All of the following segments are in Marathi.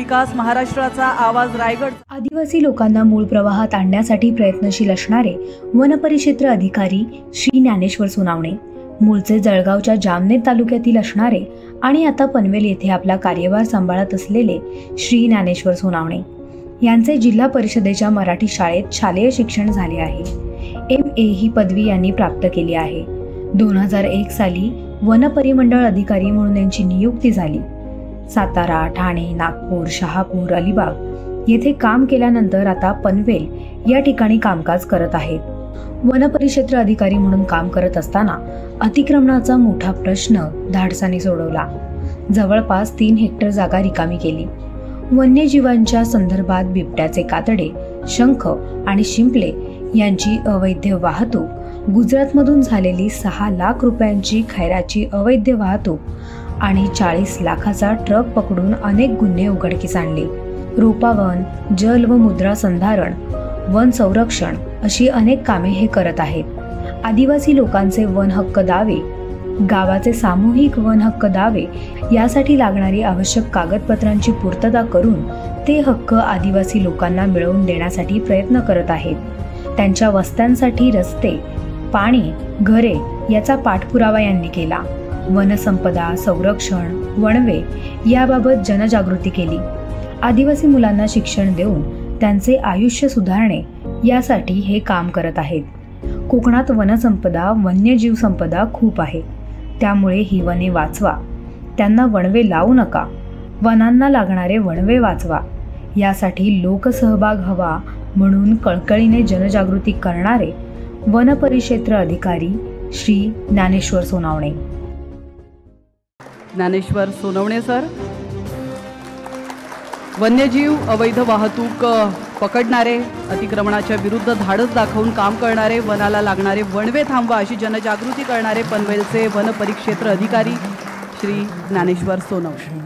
विकास महाराष्ट्राचा आवाज रायगड। आदिवासी लोकांना मूळ प्रवाहात आणण्यासाठी प्रयत्नशील असणारे वनपरिक्षेत्र अधिकारी श्री ज्ञानेश्वर सोनावणे, मूळचे जळगावच्या जामनेर तालुक्यातील असणारे आणि आता पनवेल येथे आपला कार्यभार सांभाळत असलेले श्री ज्ञानेश्वर सोनावणे यांचे जिल्हा परिषदेच्या मराठी शाळेत शालेय शिक्षण झाले आहे। MA ही पदवी यांनी प्राप्त केली आहे। 2001 साली वनपरिमंडळ अधिकारी म्हणून यांची नियुक्ती झाली। सातारा, ठाणे, नागपूर, शहापूर, अलिबाग येथे काम केल्यानंतर आता पनवेल या ठिकाणी कामकाज करत आहेत। वनपरिक्षेत्र अधिकारी म्हणून काम करत असताना अतिक्रमणाचा मोठा प्रश्न धाडसाने सोडवला। जवळपास 3 हेक्टर जागा रिकामी केली। वन्यजीवांच्या संदर्भात बिबट्याचे कातडे, शंख आणि शिंपले यांची अवैध वाहतूक, गुजरातमधून झालेली 6 लाख रुपयांची खैराची अवैध वाहतूक आणि 40 लाखाचा ट्रक पकडून अनेक गुन्हे उघडकीस आणले। रोपावन, जल व मुद्रा संधारण, वन संरक्षण अशी अनेक कामे हे करत आहेत। आदिवासी लोकांचे वन हक्क दावे, गावाचे सामूहिक वन हक्क दावे यासाठी लागणारी आवश्यक कागदपत्रांची पूर्तता करून ते हक्क आदिवासी लोकांना मिळवून देण्यासाठी प्रयत्न करत आहेत। त्यांच्या वस्त्यांसाठी रस्ते, पाणी, घरे याचा पाठपुरावा यांनी केला। वनसंपदा, संरक्षण, वणवे याबाबत जनजागृती केली। आदिवासी मुलांना शिक्षण देऊन त्यांचे आयुष्य सुधारणे यासाठी हे काम करत आहेत। कोकणात वनसंपदा, वन्यजीव संपदा खूप आहे, त्यामुळे ही वने वाचवा, त्यांना वणवे लावू नका, वनांना लागणारे वणवे वाचवा यासाठी लोकसहभाग हवा म्हणून कळकळीने जनजागृती करणारे वनपरिक्षेत्र अधिकारी श्री ज्ञानेश्वर सोनावणे। ज्ञानेश्वर सोनवणे सर, वन्यजीव अवैध वाहतूक पकडणारे, अतिक्रमणाच्या विरुद्ध धाडस दाखवून काम करणारे, वनाला लागणारे वणवे थांबवा अशी जनजागृती करणारे पनवेलचे वनपरिक्षेत्र अधिकारी श्री ज्ञानेश्वर सोनवणे।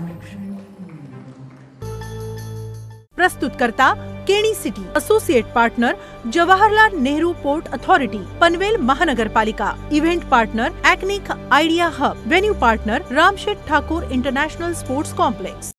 प्रस्तुत करता Keni city, associate partner Jawaharlal Nehru port authority, Panvel महानगरपालिका, इव्हेंट पार्टनर एक्निक idea hub, venue partner Ramsheth Thakur international sports complex.